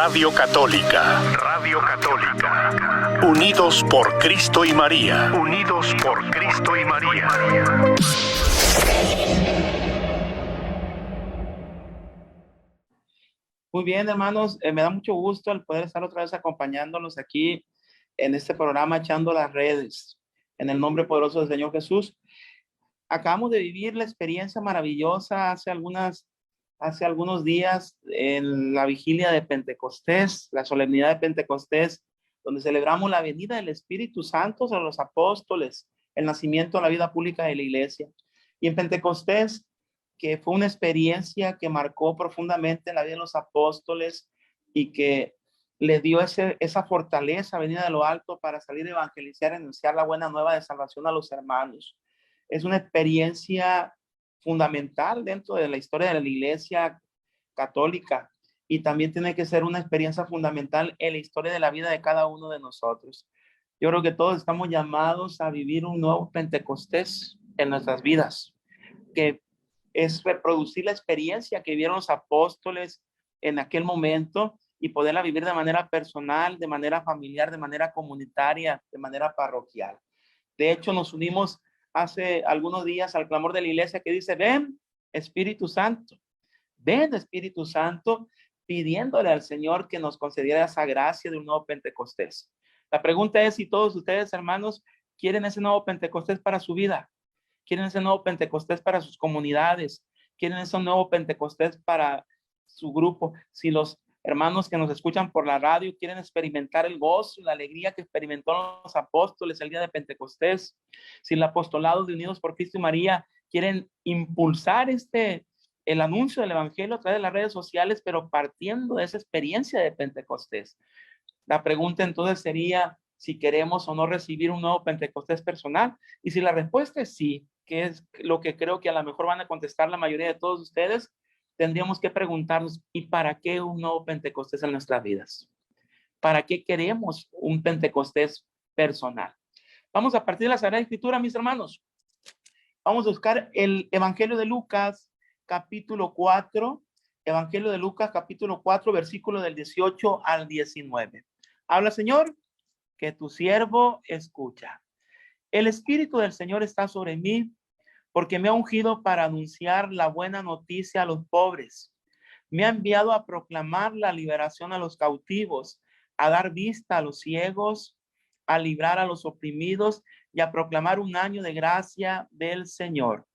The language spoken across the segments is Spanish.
Radio Católica. Radio Católica. Unidos por Cristo y María. Unidos por Cristo y María. Muy bien, hermanos, me da mucho gusto el poder estar otra vez acompañándolos aquí en este programa Echando las Redes, en el nombre poderoso del Señor Jesús. Acabamos de vivir la experiencia maravillosa hace algunos días en la vigilia de Pentecostés, la solemnidad de Pentecostés, donde celebramos la venida del Espíritu Santo a los apóstoles, el nacimiento de la vida pública de la iglesia. Y en Pentecostés, que fue una experiencia que marcó profundamente la vida de los apóstoles y que le dio esa fortaleza venida de lo alto para salir a evangelizar y anunciar la buena nueva de salvación a los hermanos. Es una experiencia fundamental dentro de la historia de la iglesia católica y también tiene que ser una experiencia fundamental en la historia de la vida de cada uno de nosotros. Yo creo que todos estamos llamados a vivir un nuevo Pentecostés en nuestras vidas, que es reproducir la experiencia que vivieron los apóstoles en aquel momento y poderla vivir de manera personal, de manera familiar, de manera comunitaria, de manera parroquial. De hecho, nos unimos hace algunos días al clamor de la iglesia que dice: ven Espíritu Santo, pidiéndole al Señor que nos concediera esa gracia de un nuevo Pentecostés. La pregunta es si todos ustedes, hermanos, quieren ese nuevo Pentecostés para su vida, quieren ese nuevo Pentecostés para sus comunidades, quieren ese nuevo Pentecostés para su grupo. Si los hermanos que nos escuchan por la radio quieren experimentar el gozo, la alegría que experimentaron los apóstoles el día de Pentecostés, si el apostolado de Unidos por Cristo y María quieren impulsar el anuncio del evangelio a través de las redes sociales, pero partiendo de esa experiencia de Pentecostés. La pregunta entonces sería si queremos o no recibir un nuevo Pentecostés personal. Y si la respuesta es sí, que es lo que creo que a lo mejor van a contestar la mayoría de todos ustedes, tendríamos que preguntarnos: ¿y para qué un nuevo Pentecostés en nuestras vidas? ¿Para qué queremos un Pentecostés personal? Vamos a partir de la Sagrada Escritura, mis hermanos. Vamos a buscar el Evangelio de Lucas, capítulo 4. Evangelio de Lucas, capítulo 4, versículo del 18 al 19. Habla, Señor, que tu siervo escucha. El Espíritu del Señor está sobre mí, porque me ha ungido para anunciar la buena noticia a los pobres. Me ha enviado a proclamar la liberación a los cautivos, a dar vista a los ciegos, a librar a los oprimidos y a proclamar un año de gracia del Señor.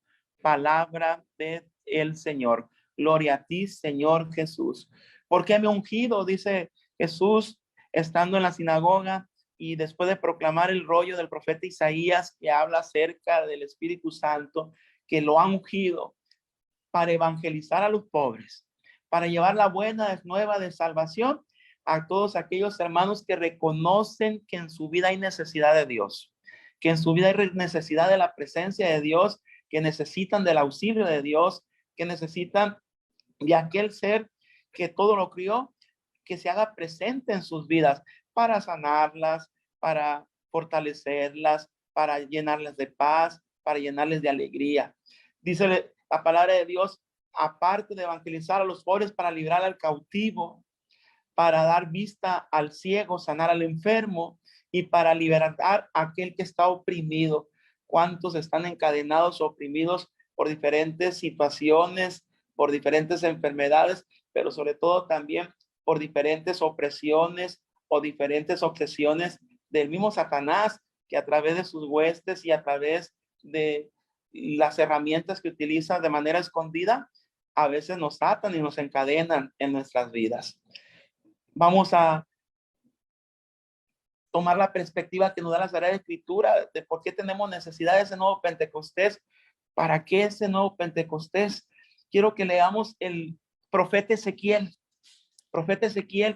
Palabra del Señor. Gloria a ti, Señor Jesús. ¿Por qué me ha ungido? Dice Jesús estando en la sinagoga y después de proclamar el rollo del profeta Isaías que habla acerca del Espíritu Santo, que lo ha ungido para evangelizar a los pobres, para llevar la buena nueva de salvación a todos aquellos hermanos que reconocen que en su vida hay necesidad de Dios, que en su vida hay necesidad de la presencia de Dios, que necesitan del auxilio de Dios, que necesitan de aquel ser que todo lo crió, que se haga presente en sus vidas para sanarlas, para fortalecerlas, para llenarlas de paz, para llenarles de alegría. Dice la palabra de Dios: aparte de evangelizar a los pobres, para librar al cautivo, para dar vista al ciego, sanar al enfermo y para liberar a aquel que está oprimido. ¿Cuántos están encadenados, oprimidos por diferentes situaciones, por diferentes enfermedades, pero sobre todo también por diferentes opresiones o diferentes obsesiones del mismo Satanás, que a través de sus huestes y a través de las herramientas que utiliza de manera escondida, a veces nos atan y nos encadenan en nuestras vidas? Vamos a tomar la perspectiva que nos da la Sagrada Escritura de por qué tenemos necesidad de ese nuevo Pentecostés. ¿Para qué ese nuevo Pentecostés? Quiero que leamos el profeta Ezequiel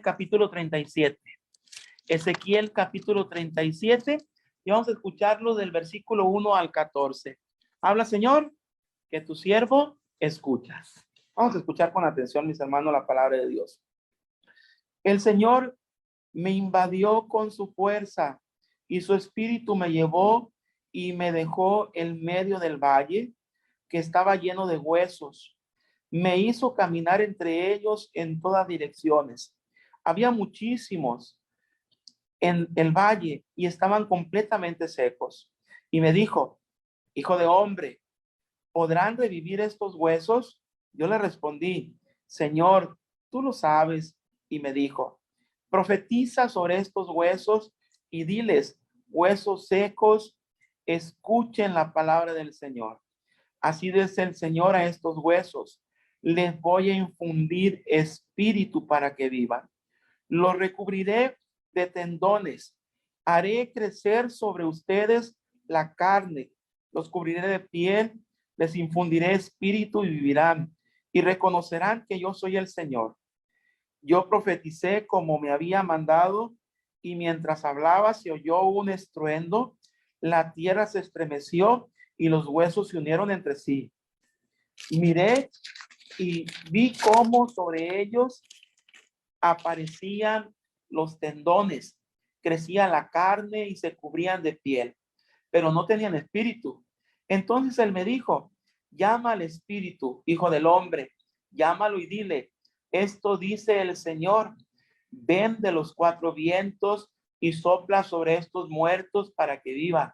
capítulo 37. Ezequiel capítulo 37, y vamos a escucharlo del versículo 1 al 14. Habla, Señor, que tu siervo escucha. Vamos a escuchar con atención, mis hermanos, la palabra de Dios. El Señor me invadió con su fuerza y su espíritu me llevó y me dejó en medio del valle que estaba lleno de huesos. Me hizo caminar entre ellos en todas direcciones, había muchísimos en el valle y estaban completamente secos. Y me dijo, hijo de hombre, ¿podrán revivir estos huesos? Yo le respondí, Señor, tú lo sabes. Y me dijo, profetiza sobre estos huesos y diles, huesos secos, escuchen la palabra del Señor. Así dice el Señor a estos huesos, les voy a infundir espíritu para que vivan. Los recubriré de tendones, haré crecer sobre ustedes la carne, los cubriré de piel, les infundiré espíritu y vivirán, y reconocerán que yo soy el Señor. Yo profeticé como me había mandado, y mientras hablaba se oyó un estruendo, la tierra se estremeció y los huesos se unieron entre sí. Miré y vi cómo sobre ellos aparecían los tendones, crecía la carne y se cubrían de piel, pero no tenían espíritu. Entonces él me dijo, llama al espíritu, hijo del hombre, llámalo y dile, esto dice el Señor, ven de los cuatro vientos y sopla sobre estos muertos para que vivan.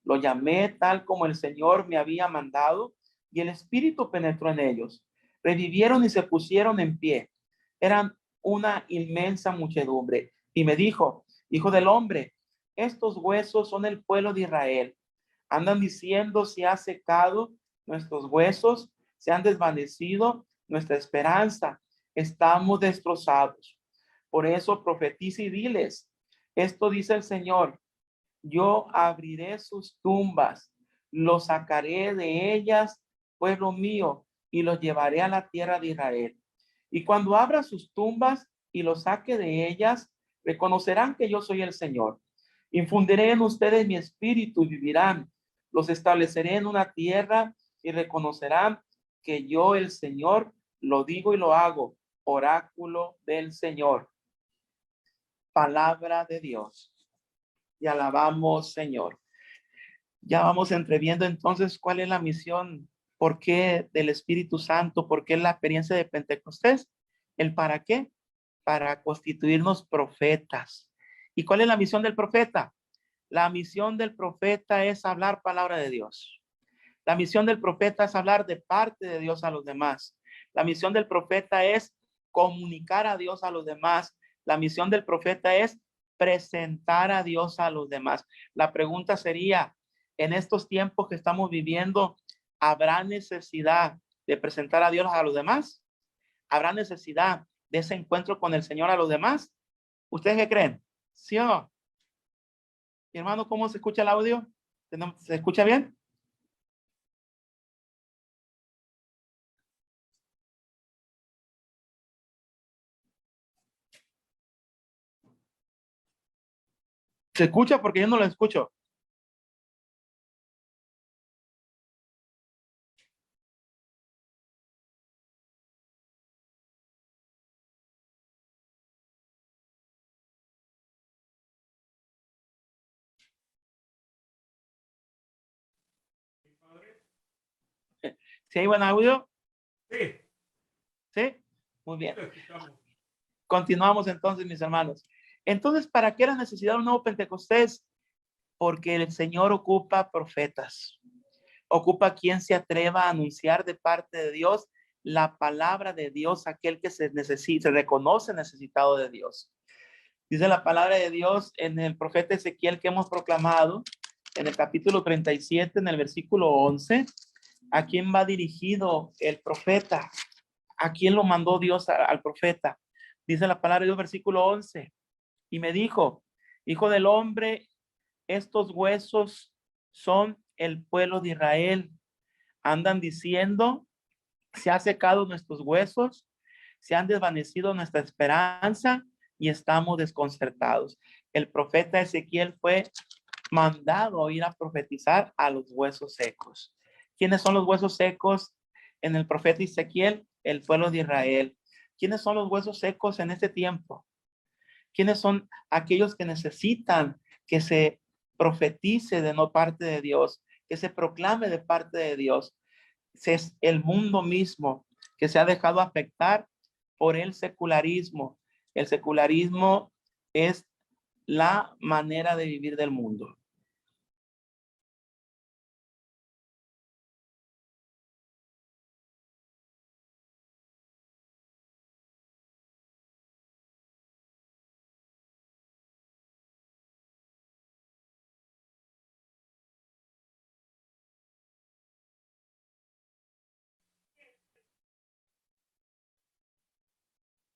Lo llamé tal como el Señor me había mandado y el espíritu penetró en ellos. Revivieron y se pusieron en pie. Eran una inmensa muchedumbre. Y me dijo, hijo del hombre, estos huesos son el pueblo de Israel. Andan diciendo, se ha secado nuestros huesos, se han desvanecido nuestra esperanza, estamos destrozados. Por eso profetiza y diles, esto dice el Señor, yo abriré sus tumbas, los sacaré de ellas, pueblo mío, y los llevaré a la tierra de Israel. Y cuando abra sus tumbas y los saque de ellas, reconocerán que yo soy el Señor. Infundiré en ustedes mi espíritu y vivirán. Los estableceré en una tierra y reconocerán que yo, el Señor, lo digo y lo hago. Oráculo del Señor. Palabra de Dios. Y alabamos, Señor. Ya vamos entreviendo entonces cuál es la misión, por qué del Espíritu Santo, por qué la experiencia de Pentecostés, el para qué, para constituirnos profetas. ¿Y cuál es la misión del profeta? La misión del profeta es hablar palabra de Dios. La misión del profeta es hablar de parte de Dios a los demás. La misión del profeta es comunicar a Dios a los demás. La misión del profeta es presentar a Dios a los demás. La pregunta sería, en estos tiempos que estamos viviendo, ¿habrá necesidad de presentar a Dios a los demás? ¿Habrá necesidad de ese encuentro con el Señor a los demás? ¿Ustedes qué creen? ¿Sí o no? Mi hermano, ¿cómo se escucha el audio? ¿Se escucha bien? ¿Se escucha? Porque yo no lo escucho. ¿Sí hay buen audio? Sí. ¿Sí? Muy bien. Continuamos entonces, mis hermanos. Entonces, ¿para qué era necesidad un nuevo Pentecostés? Porque el Señor ocupa profetas. Ocupa quien se atreva a anunciar de parte de Dios la palabra de Dios, aquel que se reconoce necesitado de Dios. Dice la palabra de Dios en el profeta Ezequiel que hemos proclamado, en el capítulo 37, en el versículo 11, ¿a quién va dirigido el profeta? ¿A quién lo mandó Dios al profeta? Dice la palabra de Dios, versículo 11, y me dijo, hijo del hombre, estos huesos son el pueblo de Israel. Andan diciendo, se ha secado nuestros huesos, se han desvanecido nuestra esperanza y estamos desconcertados. El profeta Ezequiel fue mandado a ir a profetizar a los huesos secos. ¿Quiénes son los huesos secos en el profeta Ezequiel? El pueblo de Israel. ¿Quiénes son los huesos secos en este tiempo? ¿Quiénes son aquellos que necesitan que se profetice de no parte de Dios, que se proclame de parte de Dios? Es el mundo mismo que se ha dejado afectar por el secularismo, El secularismo es la manera de vivir del mundo.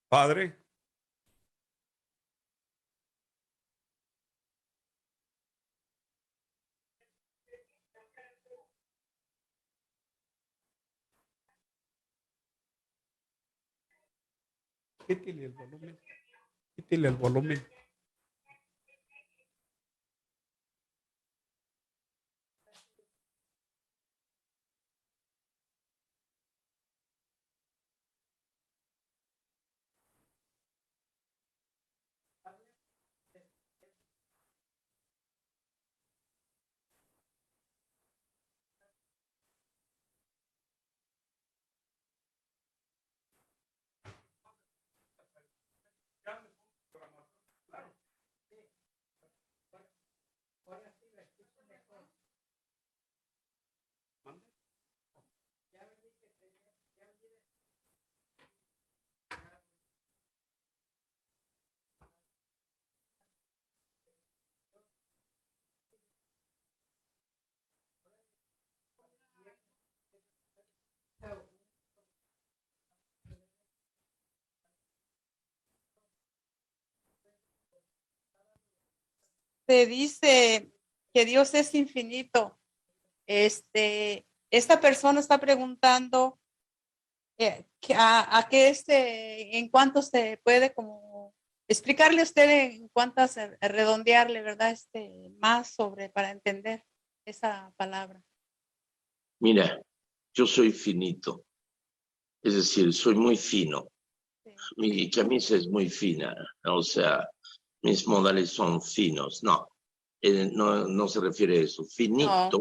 Padre, quítale el volumen, quítale el volumen. Se dice que Dios es infinito. Esta persona está preguntando a qué en cuánto se puede como explicarle a usted en cuántas redondearle, ¿verdad? Más sobre para entender esa palabra. Mira, yo soy finito, es decir, soy muy fino. Sí. Mi camisa es muy fina, o sea, mis modales son finos. No, no se refiere a eso. Finito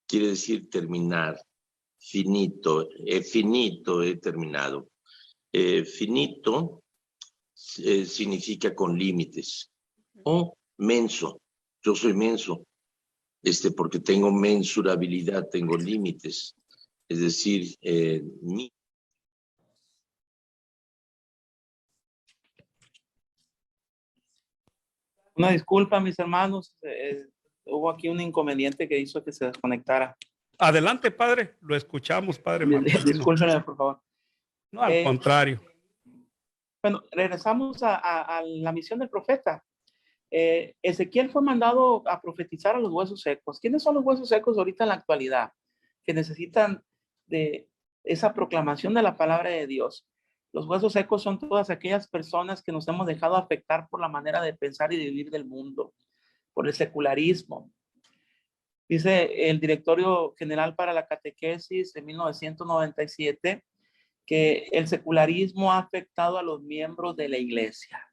quiere decir terminar. Finito, finito, he terminado. Finito significa con límites. O menso, yo soy menso, porque tengo mensurabilidad, tengo límites. Es decir, Una disculpa, mis hermanos. Hubo aquí un inconveniente que hizo que se desconectara. Adelante, padre, lo escuchamos, padre Marcelino. Discúlpenme, por favor. No, al contrario. Bueno, regresamos a la misión del profeta. Ezequiel fue mandado a profetizar a los huesos secos. ¿Quiénes son los huesos secos ahorita en la actualidad que necesitan de esa proclamación de la palabra de Dios? Los huesos secos son todas aquellas personas que nos hemos dejado afectar por la manera de pensar y de vivir del mundo, por el secularismo. Dice el Directorio General para la Catequesis de 1997 que el secularismo ha afectado a los miembros de la iglesia.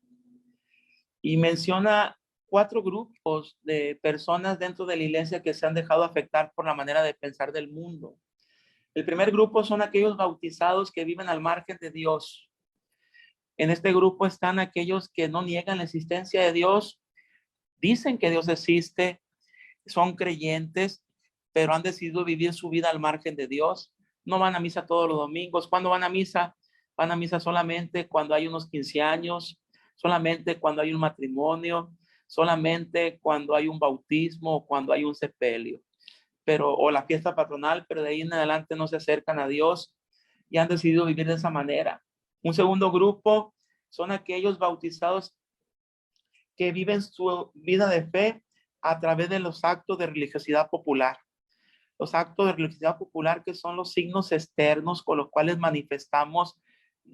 Y menciona 4 grupos de personas dentro de la iglesia que se han dejado afectar por la manera de pensar del mundo. El primer grupo son aquellos bautizados que viven al margen de Dios. En este grupo están aquellos que no niegan la existencia de Dios, dicen que Dios existe, son creyentes, pero han decidido vivir su vida al margen de Dios. No van a misa todos los domingos. ¿Cuándo van a misa? Van a misa solamente cuando hay unos 15 años, solamente cuando hay un matrimonio, solamente cuando hay un bautismo, cuando hay un sepelio, o la fiesta patronal, pero de ahí en adelante no se acercan a Dios y han decidido vivir de esa manera. Un segundo grupo son aquellos bautizados que viven su vida de fe a través de los actos de religiosidad popular. Los actos de religiosidad popular, que son los signos externos con los cuales manifestamos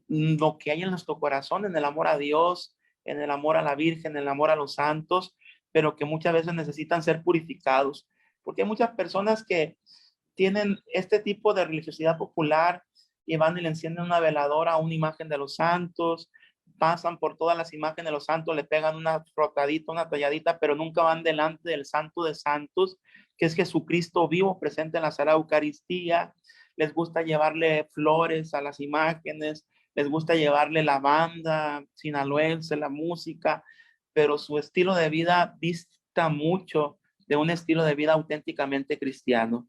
lo que hay en nuestro corazón, en el amor a Dios, en el amor a la Virgen, en el amor a los santos, pero que muchas veces necesitan ser purificados, porque hay muchas personas que tienen este tipo de religiosidad popular y van y le encienden una veladora a una imagen de los santos, pasan por todas las imágenes de los santos, le pegan una frotadita, una talladita, pero nunca van delante del santo de santos, que es Jesucristo vivo presente en la Sagrada Eucaristía. Les gusta llevarle flores a las imágenes, les gusta llevarle la banda sinaloense, la música, pero su estilo de vida dista mucho de un estilo de vida auténticamente cristiano.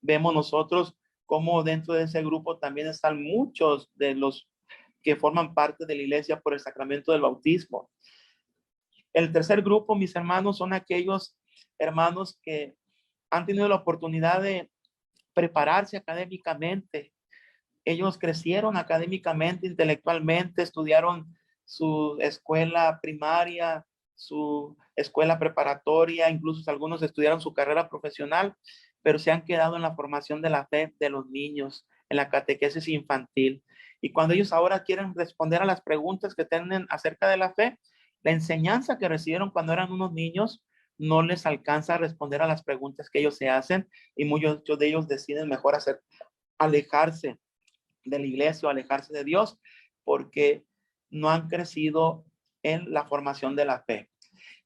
Vemos nosotros cómo dentro de ese grupo también están muchos de los que forman parte de la iglesia por el sacramento del bautismo. El tercer grupo, mis hermanos, son aquellos hermanos que han tenido la oportunidad de prepararse académicamente. Ellos crecieron académicamente, intelectualmente, estudiaron su escuela primaria, su escuela preparatoria, incluso algunos estudiaron su carrera profesional, pero se han quedado en la formación de la fe de los niños, en la catequesis infantil. Y cuando ellos ahora quieren responder a las preguntas que tienen acerca de la fe, la enseñanza que recibieron cuando eran unos niños no les alcanza a responder a las preguntas que ellos se hacen, y muchos de ellos deciden mejor alejarse de la iglesia o alejarse de Dios porque no han crecido en la formación de la fe.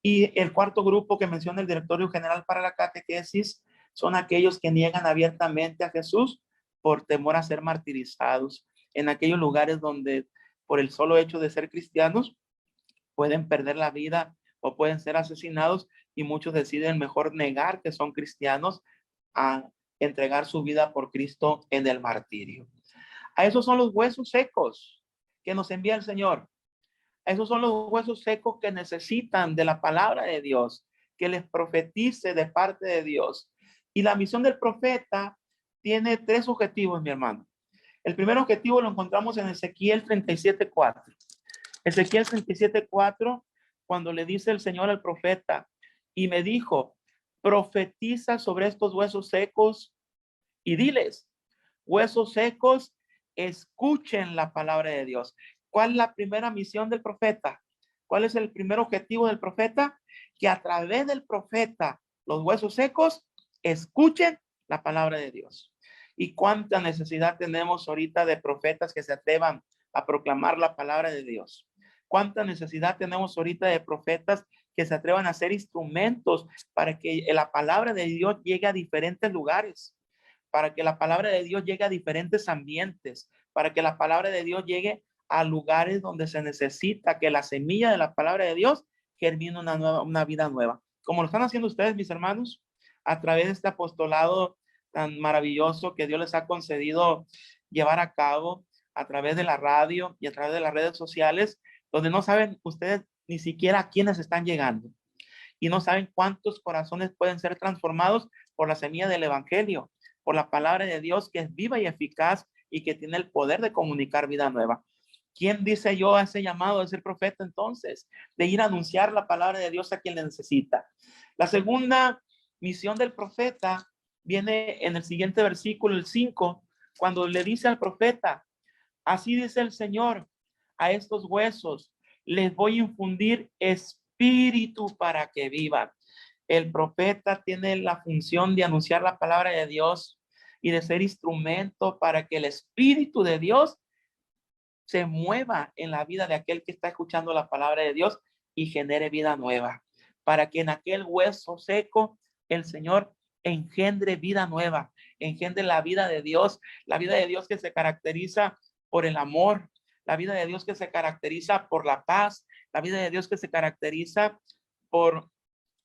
Y el cuarto grupo que menciona el Directorio General para la Catequesis son aquellos que niegan abiertamente a Jesús por temor a ser martirizados en aquellos lugares donde por el solo hecho de ser cristianos pueden perder la vida o pueden ser asesinados, y muchos deciden mejor negar que son cristianos a entregar su vida por Cristo en el martirio. A esos son los huesos secos que nos envía el Señor. A esos son los huesos secos que necesitan de la palabra de Dios, que les profetice de parte de Dios. Y la misión del profeta tiene tres objetivos, mi hermano. El primer objetivo lo encontramos en Ezequiel 37:4. Ezequiel 37:4, cuando le dice el Señor al profeta, y me dijo, profetiza sobre estos huesos secos y diles, huesos secos, escuchen la palabra de Dios. ¿Cuál es la primera misión del profeta? ¿Cuál es el primer objetivo del profeta? Que a través del profeta, los huesos secos, escuchen la palabra de Dios. ¿Y cuánta necesidad tenemos ahorita de profetas que se atrevan a proclamar la palabra de Dios? ¿Cuánta necesidad tenemos ahorita de profetas que se atrevan a ser instrumentos para que la palabra de Dios llegue a diferentes lugares, para que la palabra de Dios llegue a diferentes ambientes, para que la palabra de Dios llegue a lugares donde se necesita que la semilla de la palabra de Dios germine una vida nueva? Como lo están haciendo ustedes, mis hermanos, a través de este apostolado tan maravilloso que Dios les ha concedido llevar a cabo a través de la radio y a través de las redes sociales, donde no saben ustedes ni siquiera a quiénes están llegando y no saben cuántos corazones pueden ser transformados por la semilla del evangelio, por la palabra de Dios que es viva y eficaz y que tiene el poder de comunicar vida nueva. ¿Quién dice yo a ese llamado de ser profeta entonces? De ir a anunciar la palabra de Dios a quien le necesita. La segunda misión del profeta viene en el siguiente versículo, el 5, cuando le dice al profeta, así dice el Señor, a estos huesos les voy a infundir espíritu para que vivan. El profeta tiene la función de anunciar la palabra de Dios y de ser instrumento para que el espíritu de Dios se mueva en la vida de aquel que está escuchando la palabra de Dios y genere vida nueva, para que en aquel hueso seco el Señor engendre vida nueva, engendre la vida de Dios que se caracteriza por el amor, la vida de Dios que se caracteriza por la paz, la vida de Dios que se caracteriza por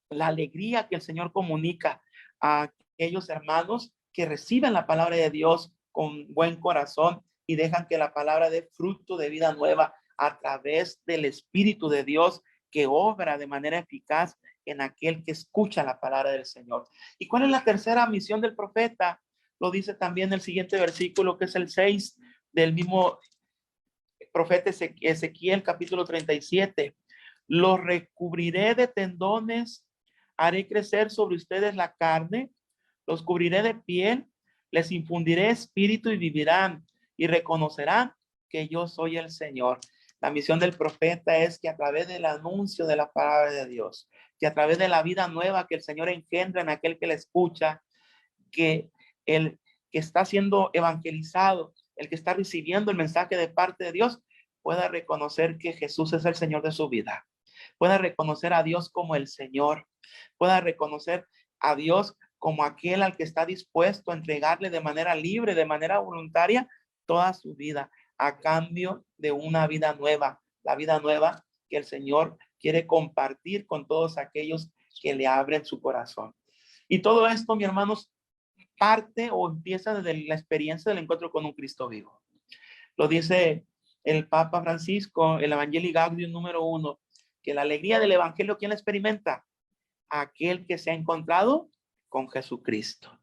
la alegría que el Señor comunica a aquellos hermanos que reciben la palabra de Dios con buen corazón y dejan que la palabra dé fruto de vida nueva a través del Espíritu de Dios que obra de manera eficaz en aquel que escucha la palabra del Señor. ¿Y cuál es la tercera misión del profeta? Lo dice también el siguiente versículo, que es el 6 del mismo profeta Ezequiel, capítulo 37. Los recubriré de tendones, haré crecer sobre ustedes la carne, los cubriré de piel, les infundiré espíritu y vivirán y reconocerán que yo soy el Señor. La misión del profeta es que a través del anuncio de la palabra de Dios, que a través de la vida nueva que el Señor engendra en aquel que le escucha, que el que está siendo evangelizado, el que está recibiendo el mensaje de parte de Dios, pueda reconocer que Jesús es el Señor de su vida, pueda reconocer a Dios como el Señor, pueda reconocer a Dios como aquel al que está dispuesto a entregarle de manera libre, de manera voluntaria, toda su vida, a cambio de una vida nueva, la vida nueva que el Señor quiere compartir con todos aquellos que le abren su corazón. Y todo esto, mis hermanos, parte o empieza desde la experiencia del encuentro con un Cristo vivo. Lo dice el Papa Francisco, el Evangelii Gaudium número 1, que la alegría del Evangelio, ¿quién la experimenta? Aquel que se ha encontrado con Jesucristo.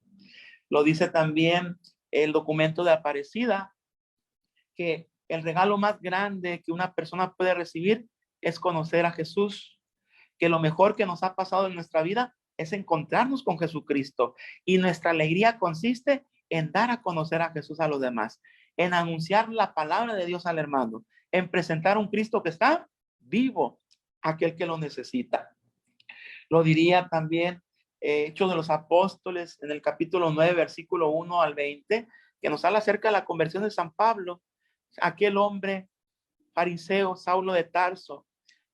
Lo dice también el documento de Aparecida, que el regalo más grande que una persona puede recibir es conocer a Jesús, que lo mejor que nos ha pasado en nuestra vida es encontrarnos con Jesucristo, y nuestra alegría consiste en dar a conocer a Jesús a los demás, en anunciar la palabra de Dios al hermano, en presentar un Cristo que está vivo, aquel que lo necesita. Lo diría también Hechos de los Apóstoles en el capítulo 9, versículo 1 al 20, que nos habla acerca de la conversión de San Pablo, aquel hombre fariseo, Saulo de Tarso,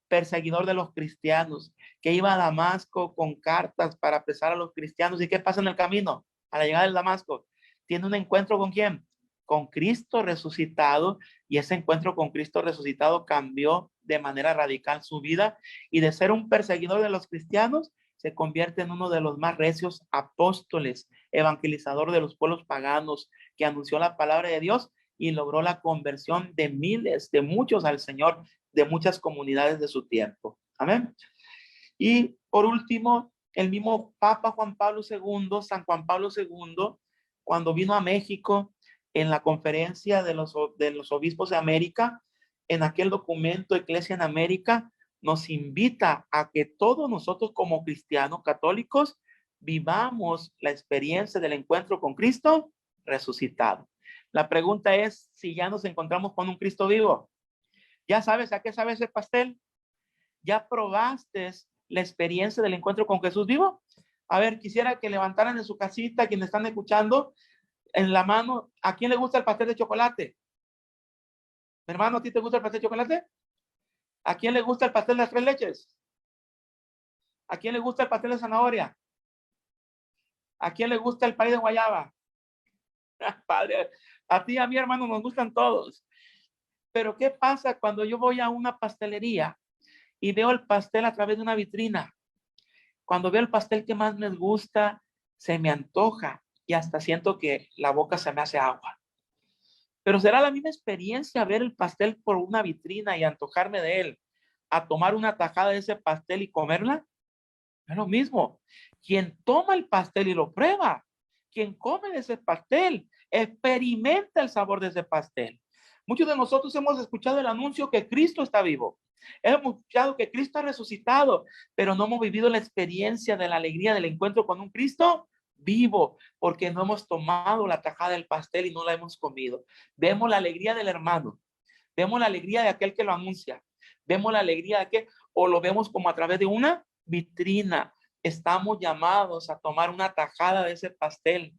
perseguidor de los cristianos, que iba a Damasco con cartas para apresar a los cristianos. ¿Y qué pasa en el camino? A la llegada de Damasco, tiene un encuentro ¿con quién? Con Cristo resucitado, y ese encuentro con Cristo resucitado cambió de manera radical su vida, y de ser un perseguidor de los cristianos, se convierte en uno de los más recios apóstoles, evangelizador de los pueblos paganos, que anunció la palabra de Dios y logró la conversión de miles, de muchos al Señor, de muchas comunidades de su tiempo. Amén. Y por último, el mismo Papa Juan Pablo II, San Juan Pablo II, cuando vino a México en la conferencia de los obispos de América, en aquel documento Iglesia en América, nos invita a que todos nosotros como cristianos católicos vivamos la experiencia del encuentro con Cristo resucitado. La pregunta es si ya nos encontramos con un Cristo vivo. ¿Ya sabes a qué sabe ese pastel? ¿Ya probaste la experiencia del encuentro con Jesús vivo? A ver, quisiera que levantaran en su casita, quienes están escuchando, en la mano, ¿a quién le gusta el pastel de chocolate? Hermano, ¿a ti te gusta el pastel de chocolate? ¿A quién le gusta el pastel de las 3 leches? ¿A quién le gusta el pastel de zanahoria? ¿A quién le gusta el pay de guayaba? Padre, a ti y a mi hermano nos gustan todos. Pero ¿qué pasa cuando yo voy a una pastelería y veo el pastel a través de una vitrina? Cuando veo el pastel que más me gusta, se me antoja y hasta siento que la boca se me hace agua. Pero será la misma experiencia ver el pastel por una vitrina y antojarme de él, a tomar una tajada de ese pastel y comerla. Es lo mismo. Quien toma el pastel y lo prueba, quien come de ese pastel, experimenta el sabor de ese pastel. Muchos de nosotros hemos escuchado el anuncio que Cristo está vivo. Hemos escuchado que Cristo ha resucitado, pero no hemos vivido la experiencia de la alegría del encuentro con un Cristo vivo, porque no hemos tomado la tajada del pastel y no la hemos comido. Vemos la alegría del hermano, vemos la alegría de aquel que lo anuncia, vemos la alegría de aquel, o lo vemos como a través de una vitrina. Estamos llamados a tomar una tajada de ese pastel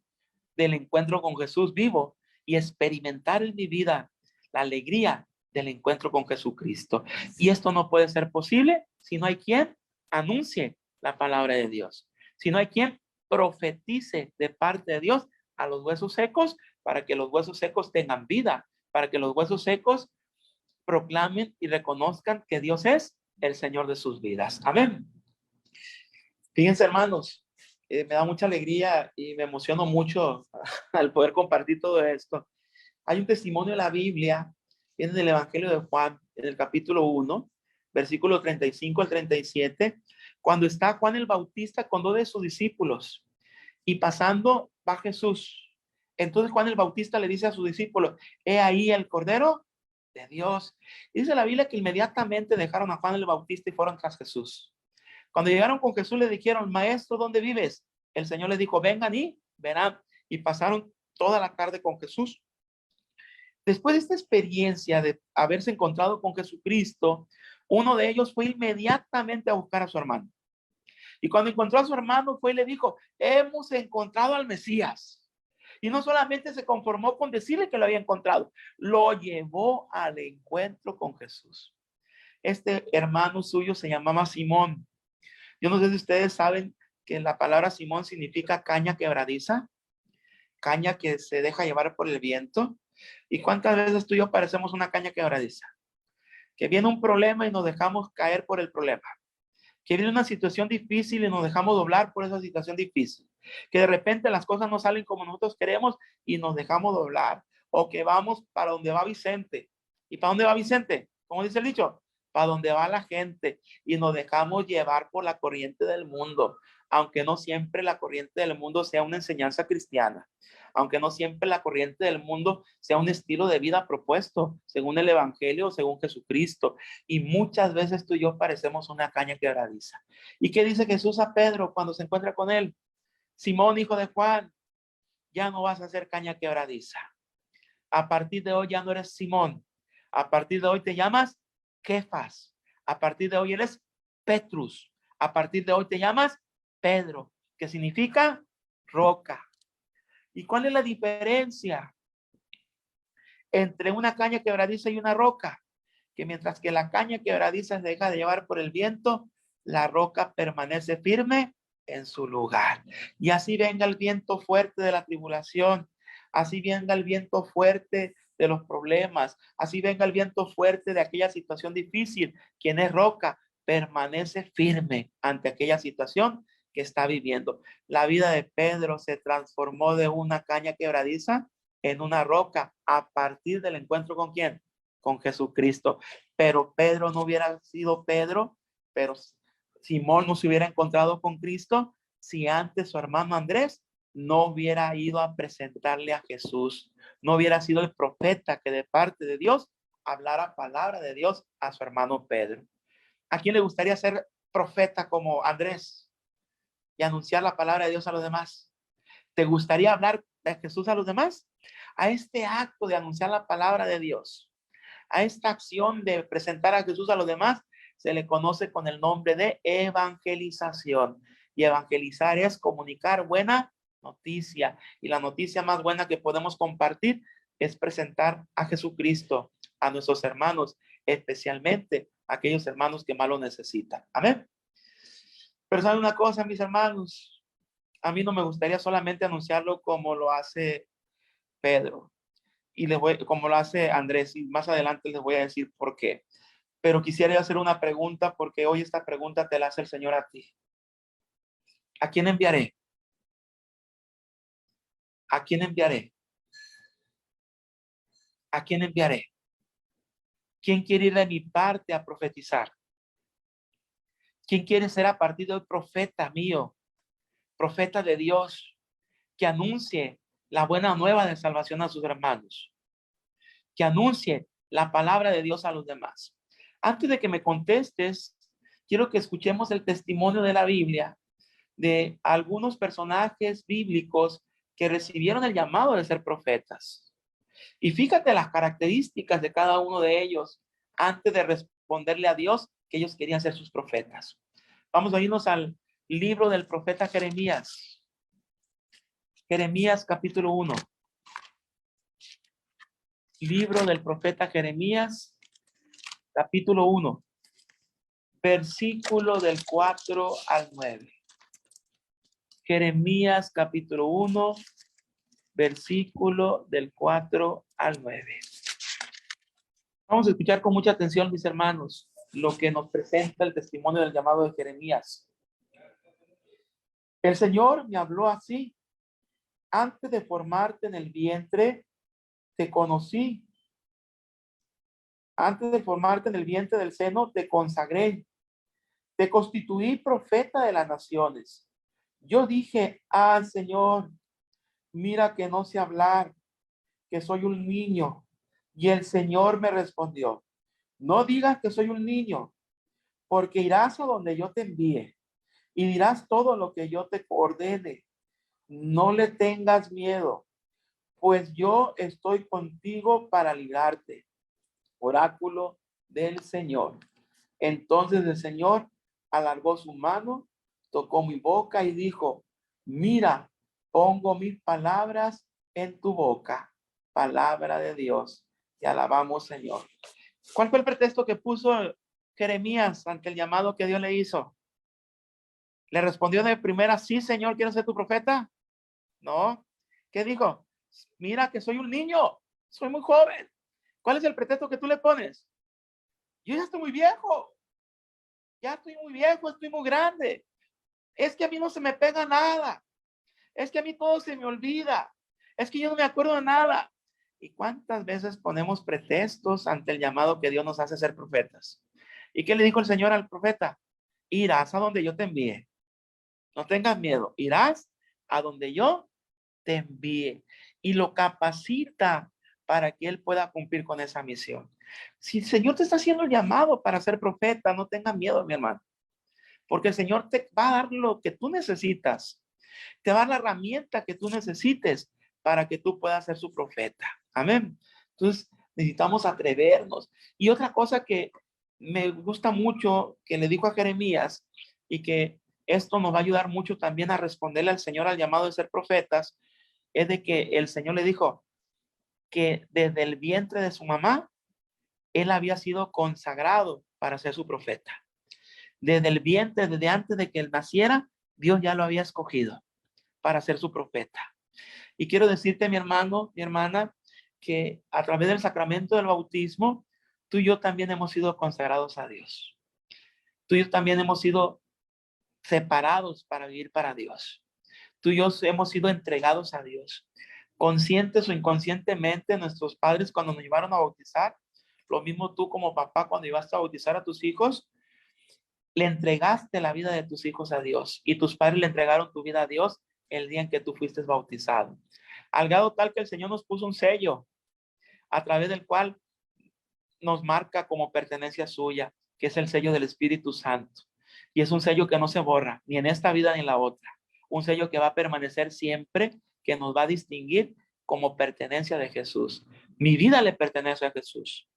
del encuentro con Jesús vivo y experimentar en mi vida la alegría del encuentro con Jesucristo. Y esto no puede ser posible si no hay quien anuncie la palabra de Dios, si no hay quien profetice de parte de Dios a los huesos secos, para que los huesos secos tengan vida, para que los huesos secos proclamen y reconozcan que Dios es el Señor de sus vidas. Amén. Fíjense, hermanos, me da mucha alegría y me emociono mucho al poder compartir todo esto. Hay un testimonio en la Biblia, viene del Evangelio de Juan, en el capítulo 1, versículo 35 al 37, cuando está Juan el Bautista con 2 de sus discípulos y pasando va Jesús. Entonces Juan el Bautista le dice a sus discípulos: he ahí el Cordero de Dios. Y dice la Biblia que inmediatamente dejaron a Juan el Bautista y fueron tras Jesús. Cuando llegaron con Jesús le dijeron: maestro, ¿dónde vives? El Señor les dijo: vengan y verán. Y pasaron toda la tarde con Jesús. Después de esta experiencia de haberse encontrado con Jesucristo, uno de ellos fue inmediatamente a buscar a su hermano. Y cuando encontró a su hermano, fue y le dijo: hemos encontrado al Mesías. Y no solamente se conformó con decirle que lo había encontrado, lo llevó al encuentro con Jesús. Este hermano suyo se llamaba Simón. Yo no sé si ustedes saben que la palabra Simón significa caña quebradiza, caña que se deja llevar por el viento. ¿Y cuántas veces tú y yo parecemos una caña quebradiza? Que viene un problema y nos dejamos caer por el problema. Que viene una situación difícil y nos dejamos doblar por esa situación difícil. Que de repente las cosas no salen como nosotros queremos y nos dejamos doblar. O que vamos para donde va Vicente. ¿Y para dónde va Vicente? ¿Cómo dice el dicho? Para donde va la gente. Y nos dejamos llevar por la corriente del mundo. Aunque no siempre la corriente del mundo sea una enseñanza cristiana. Aunque no siempre la corriente del mundo sea un estilo de vida propuesto según el evangelio o según Jesucristo. Y muchas veces tú y yo parecemos una caña quebradiza. ¿Y qué dice Jesús a Pedro cuando se encuentra con él? Simón, hijo de Juan, ya no vas a ser caña quebradiza. A partir de hoy ya no eres Simón. A partir de hoy te llamas Kefas. A partir de hoy eres Petrus. A partir de hoy te llamas Pedro, que significa roca. ¿Y cuál es la diferencia entre una caña quebradiza y una roca? Que mientras que la caña quebradiza se deja de llevar por el viento, la roca permanece firme en su lugar. Y así venga el viento fuerte de la tribulación, así venga el viento fuerte de los problemas, así venga el viento fuerte de aquella situación difícil, quien es roca permanece firme ante aquella situación que está viviendo. La vida de Pedro se transformó de una caña quebradiza en una roca a partir del encuentro ¿con quién? Con Jesucristo. Pero Pedro no hubiera sido Pedro, pero Simón no se hubiera encontrado con Cristo si antes su hermano Andrés no hubiera ido a presentarle a Jesús, no hubiera sido el profeta que de parte de Dios hablara palabra de Dios a su hermano Pedro. ¿A quién le gustaría ser profeta como Andrés y anunciar la palabra de Dios a los demás? ¿Te gustaría hablar de Jesús a los demás? A este acto de anunciar la palabra de Dios, a esta acción de presentar a Jesús a los demás, se le conoce con el nombre de evangelización. Y evangelizar es comunicar buena noticia. Y la noticia más buena que podemos compartir es presentar a Jesucristo a nuestros hermanos, especialmente a aquellos hermanos que más lo necesitan. Amén. Pero ¿saben una cosa, mis hermanos? A mí no me gustaría solamente anunciarlo como lo hace Pedro y como lo hace Andrés, y más adelante les voy a decir por qué. Pero quisiera hacer una pregunta, porque hoy esta pregunta te la hace el Señor a ti. ¿A quién enviaré? ¿A quién enviaré? ¿A quién enviaré? ¿Quién quiere ir de mi parte a profetizar? ¿Quién quiere ser a partir de hoy profeta mío, profeta de Dios, que anuncie la buena nueva de salvación a sus hermanos, que anuncie la palabra de Dios a los demás? Antes de que me contestes, quiero que escuchemos el testimonio de la Biblia de algunos personajes bíblicos que recibieron el llamado de ser profetas. Y fíjate las características de cada uno de ellos antes de responderle a Dios que ellos querían ser sus profetas. Vamos a irnos al libro del profeta Jeremías. Jeremías capítulo 1. Libro del profeta Jeremías, capítulo 1, versículo del 4 al 9. Jeremías capítulo 1, versículo del 4 al 9. Vamos a escuchar con mucha atención, mis hermanos, lo que nos presenta el testimonio del llamado de Jeremías. El Señor me habló así: antes de formarte en el vientre, te conocí. Antes de formarte en el vientre del seno, te consagré. Te constituí profeta de las naciones. Yo dije al Señor: mira que no sé hablar, que soy un niño. Y el Señor me respondió: no digas que soy un niño, porque irás a donde yo te envíe y dirás todo lo que yo te ordene. No le tengas miedo, pues yo estoy contigo para librarte. Oráculo del Señor. Entonces el Señor alargó su mano, tocó mi boca y dijo: mira, pongo mis palabras en tu boca. Palabra de Dios. Te alabamos, Señor. ¿Cuál fue el pretexto que puso Jeremías ante el llamado que Dios le hizo? ¿Le respondió de primera: sí, Señor, quiero ser tu profeta? No. ¿Qué dijo? Mira que soy un niño. soy muy joven. ¿Cuál es el pretexto que tú le pones? Yo ya estoy muy viejo. Ya estoy muy viejo, estoy muy grande. Es que a mí no se me pega nada. Es que a mí todo se me olvida. Es que yo no me acuerdo de nada. ¿Y cuántas veces ponemos pretextos ante el llamado que Dios nos hace ser profetas? ¿Y qué le dijo el Señor al profeta? Irás a donde yo te envíe. No tengas miedo. Irás a donde yo te envíe. Y lo capacita para que él pueda cumplir con esa misión. Si el Señor te está haciendo el llamado para ser profeta, no tengas miedo, mi hermano. Porque el Señor te va a dar lo que tú necesitas. Te va a dar la herramienta que tú necesites para que tú puedas ser su profeta. Amén. Entonces, necesitamos atrevernos. Y otra cosa que me gusta mucho que le dijo a Jeremías y que esto nos va a ayudar mucho también a responderle al Señor al llamado de ser profetas, es de que el Señor le dijo que desde el vientre de su mamá, él había sido consagrado para ser su profeta. Desde el vientre, desde antes de que él naciera, Dios ya lo había escogido para ser su profeta. Y quiero decirte, mi hermano, mi hermana, que a través del sacramento del bautismo, tú y yo también hemos sido consagrados a Dios. Tú y yo también hemos sido separados para vivir para Dios. Tú y yo hemos sido entregados a Dios. Conscientes o inconscientemente, nuestros padres cuando nos llevaron a bautizar, lo mismo tú como papá cuando llevaste a bautizar a tus hijos, le entregaste la vida de tus hijos a Dios y tus padres le entregaron tu vida a Dios el día en que tú fuiste bautizado. Al grado tal que el Señor nos puso un sello a través del cual nos marca como pertenencia suya, que es el sello del Espíritu Santo. Y es un sello que no se borra, ni en esta vida ni en la otra. Un sello que va a permanecer siempre, que nos va a distinguir como pertenencia de Jesús. Mi vida le pertenece a Jesús.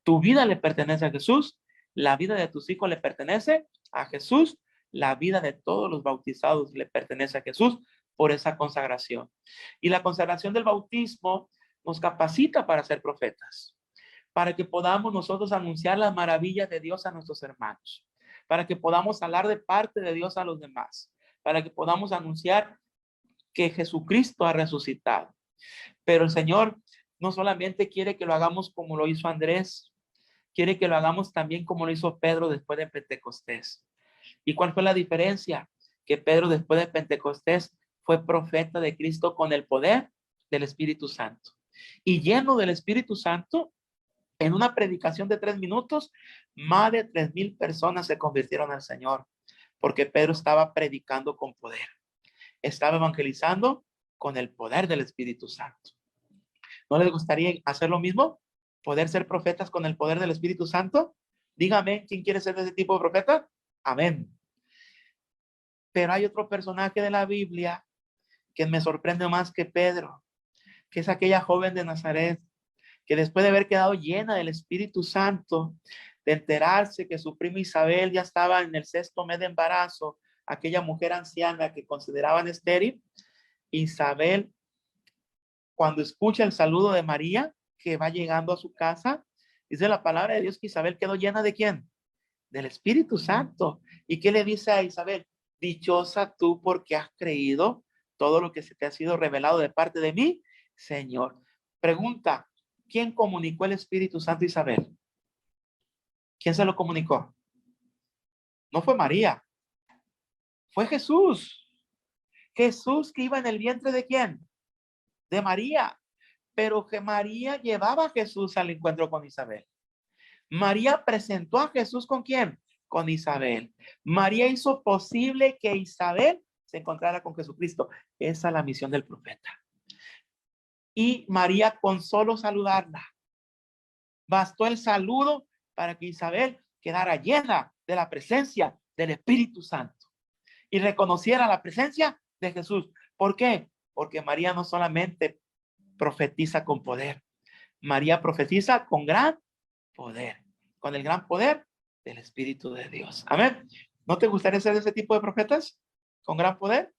Tu vida le pertenece a Jesús. La vida de tus hijos le pertenece a Jesús. La vida de todos los bautizados le pertenece a Jesús por esa consagración. Y la consagración del bautismo nos capacita para ser profetas, para que podamos nosotros anunciar las maravillas de Dios a nuestros hermanos, para que podamos hablar de parte de Dios a los demás, para que podamos anunciar que Jesucristo ha resucitado. Pero el Señor no solamente quiere que lo hagamos como lo hizo Andrés, quiere que lo hagamos también como lo hizo Pedro después de Pentecostés. ¿Y cuál fue la diferencia? Que Pedro después de Pentecostés fue profeta de Cristo con el poder del Espíritu Santo. Y lleno del Espíritu Santo, en una predicación de 3 minutos, más de 3,000 personas se convirtieron al Señor, porque Pedro estaba predicando con poder. Estaba evangelizando con el poder del Espíritu Santo. ¿No les gustaría hacer lo mismo? ¿Poder ser profetas con el poder del Espíritu Santo? Dígame, ¿quién quiere ser de ese tipo de profeta? Amén. Pero hay otro personaje de la Biblia que me sorprende más que Pedro, que es aquella joven de Nazaret, que después de haber quedado llena del Espíritu Santo, de enterarse que su prima Isabel ya estaba en el 6º mes de embarazo, aquella mujer anciana que consideraban estéril, Isabel, cuando escucha el saludo de María, que va llegando a su casa, dice la palabra de Dios que Isabel quedó llena ¿de quién? Del Espíritu Santo. ¿Y qué le dice a Isabel? Dichosa tú porque has creído todo lo que se te ha sido revelado de parte de mí, Señor. Pregunta, ¿quién comunicó el Espíritu Santo a Isabel? ¿Quién se lo comunicó? No fue María, fue Jesús. Jesús que iba en el vientre ¿de quién? De María. Pero que María llevaba a Jesús al encuentro con Isabel. María presentó a Jesús ¿con quién? Con Isabel. María hizo posible que Isabel se encontrara con Jesucristo. Esa es la misión del profeta. Y María con solo saludarla, bastó el saludo para que Isabel quedara llena de la presencia del Espíritu Santo y reconociera la presencia de Jesús. ¿Por qué? Porque María no solamente profetiza con poder, María profetiza con gran poder, con el gran poder del Espíritu de Dios. Amén. ¿No te gustaría ser de ese tipo de profetas? ¿Con gran poder?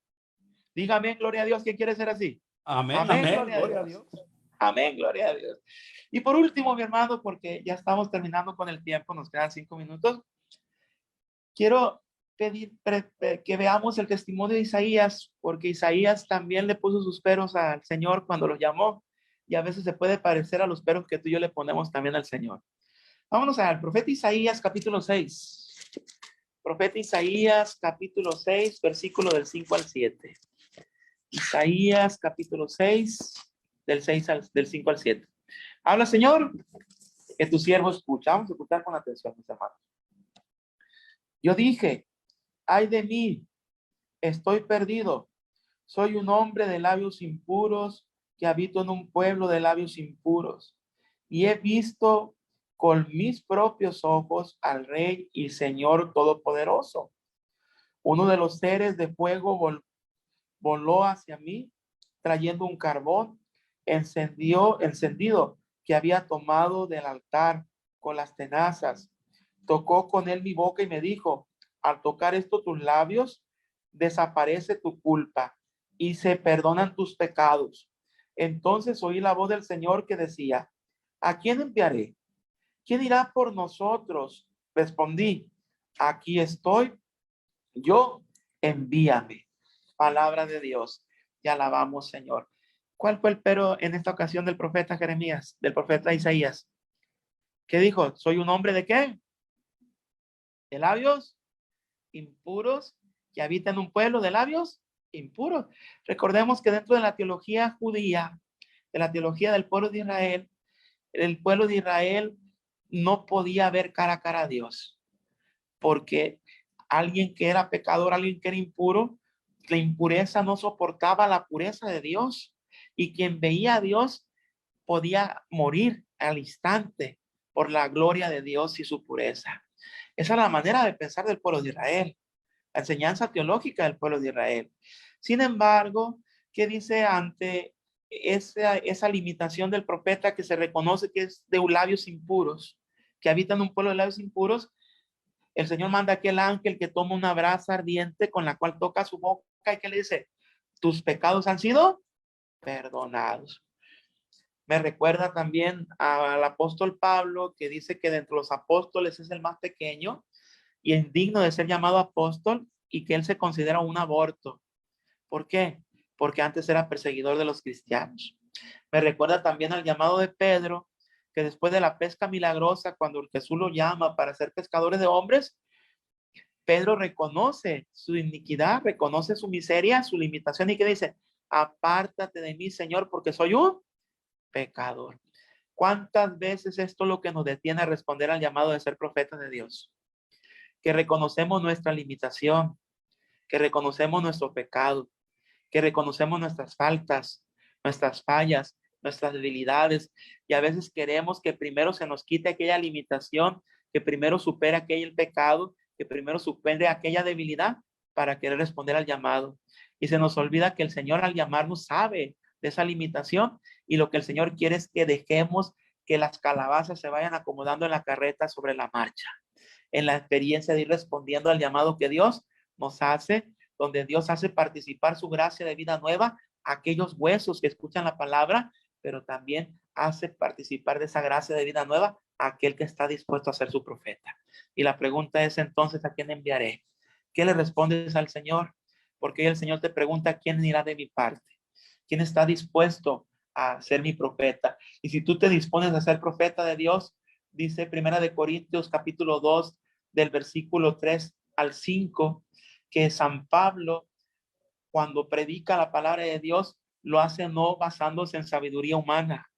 Dígame, gloria a Dios, ¿quién quiere ser así? Amén, Amén, amén, gloria a Dios. Amén, gloria a Dios. Y por último, mi hermano, porque ya estamos terminando con el tiempo, nos quedan 5 minutos. Quiero pedir que veamos el testimonio de Isaías, porque Isaías también le puso sus peros al Señor cuando lo llamó. y a veces se puede parecer a los peros que tú y yo le ponemos también al Señor. Vámonos al profeta Isaías capítulo 6. Profeta Isaías capítulo 6, versículo del 5 al 7. Isaías capítulo 6, del 5 al 7. Habla, Señor, que tu siervo escucha. Vamos a escuchar con atención, mis hermanos. Yo dije, ay de mí, estoy perdido. Soy un hombre de labios impuros que habito en un pueblo de labios impuros. Y he visto con mis propios ojos al Rey y Señor Todopoderoso. Uno de los seres de fuego voló hacia mí, trayendo un carbón encendido que había tomado del altar con las tenazas. Tocó con él mi boca y me dijo, al tocar esto tus labios, desaparece tu culpa y se perdonan tus pecados. Entonces oí la voz del Señor que decía, ¿a quién enviaré? ¿Quién irá por nosotros? Respondí, aquí estoy, yo, envíame. Palabra de Dios. Te alabamos, Señor. ¿Cuál fue el pero en esta ocasión del profeta Jeremías, del profeta Isaías? ¿Qué dijo? ¿Soy un hombre de qué? De labios impuros que habita en un pueblo de labios impuros. Recordemos que dentro de la teología judía, de la teología del pueblo de Israel, el pueblo de Israel no podía ver cara a cara a Dios, porque alguien que era pecador, alguien que era impuro, la impureza no soportaba la pureza de Dios, y quien veía a Dios podía morir al instante por la gloria de Dios y su pureza. Esa es la manera de pensar del pueblo de Israel, la enseñanza teológica del pueblo de Israel. Sin embargo, ¿qué dice ante esa limitación del profeta que se reconoce que es de labios impuros, que habitan un pueblo de labios impuros? El Señor manda a aquel ángel que toma una brasa ardiente con la cual toca su boca y que le dice, tus pecados han sido perdonados. Me recuerda también al apóstol Pablo, que dice que de entre los apóstoles es el más pequeño y es digno de ser llamado apóstol, y que él se considera un aborto. ¿Por qué? Porque antes era perseguidor de los cristianos. Me recuerda también al llamado de Pedro, que después de la pesca milagrosa, cuando Jesús lo llama para ser pescadores de hombres, Pedro reconoce su iniquidad, reconoce su miseria, su limitación, y que dice, apártate de mí, Señor, porque soy un pecador. ¿Cuántas veces esto es lo que nos detiene a responder al llamado de ser profetas de Dios? Que reconocemos nuestra limitación, que reconocemos nuestro pecado, que reconocemos nuestras faltas, nuestras fallas, nuestras debilidades, y a veces queremos que primero se nos quite aquella limitación, que primero supere aquel pecado, que primero supere aquella debilidad para querer responder al llamado. Y se nos olvida que el Señor al llamarnos sabe de esa limitación, y lo que el Señor quiere es que dejemos que las calabazas se vayan acomodando en la carreta sobre la marcha, en la experiencia de ir respondiendo al llamado que Dios nos hace, donde Dios hace participar su gracia de vida nueva a aquellos huesos que escuchan la palabra, pero también hace participar de esa gracia de vida nueva a aquel que está dispuesto a ser su profeta. Y la pregunta es entonces, ¿a quién enviaré? ¿Qué le respondes al Señor? Porque el Señor te pregunta, ¿quién irá de mi parte? ¿Quién está dispuesto a ser mi profeta? Y si tú te dispones a ser profeta de Dios, dice Primera de Corintios capítulo 2 del versículo 3 al 5, que San Pablo, cuando predica la palabra de Dios, lo hace no basándose en sabiduría humana,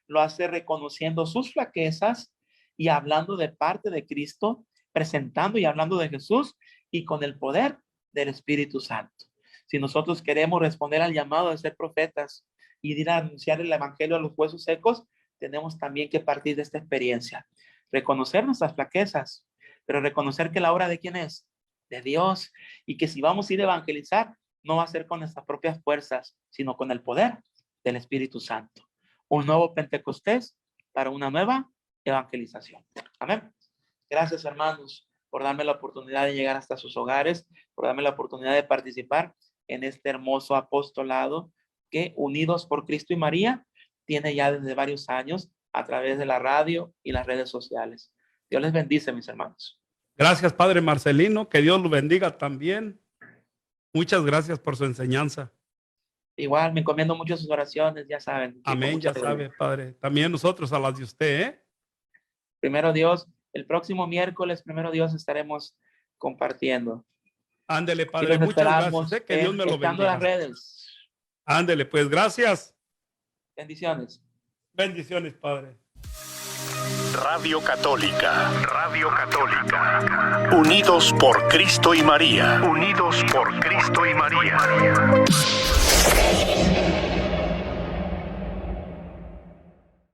lo hace reconociendo sus flaquezas y hablando de parte de Cristo, presentando y hablando de Jesús, y con el poder del Espíritu Santo. Si nosotros queremos responder al llamado de ser profetas y de ir a anunciar el evangelio a los huesos secos, tenemos también que partir de esta experiencia, reconocer nuestras flaquezas, pero reconocer que la obra de quién es, de Dios, y que si vamos a ir a evangelizar, no va a ser con nuestras propias fuerzas, sino con el poder del Espíritu Santo. Un nuevo Pentecostés para una nueva evangelización. Amén. Gracias, hermanos, por darme la oportunidad de llegar hasta sus hogares, por darme la oportunidad de participar en este hermoso apostolado que Unidos por Cristo y María tiene ya desde varios años a través de la radio y las redes sociales. Dios les bendice, mis hermanos. Gracias, Padre Marcelino. Que Dios lo bendiga también. Muchas gracias por su enseñanza. Igual me encomiendo mucho sus oraciones, ya saben. que con Amén, mucha ya fe. sabe, Padre. También nosotros a las de usted, ¿eh? Primero Dios, el próximo miércoles, primero Dios, estaremos compartiendo. Ándele, Y Padre. los Muchas esperamos gracias. Que Dios me lo estando en las bendiga. redes. Ándele, pues, gracias. Bendiciones. Bendiciones, Padre. Radio Católica. Radio Católica. Unidos por Cristo y María. Unidos por Cristo y María.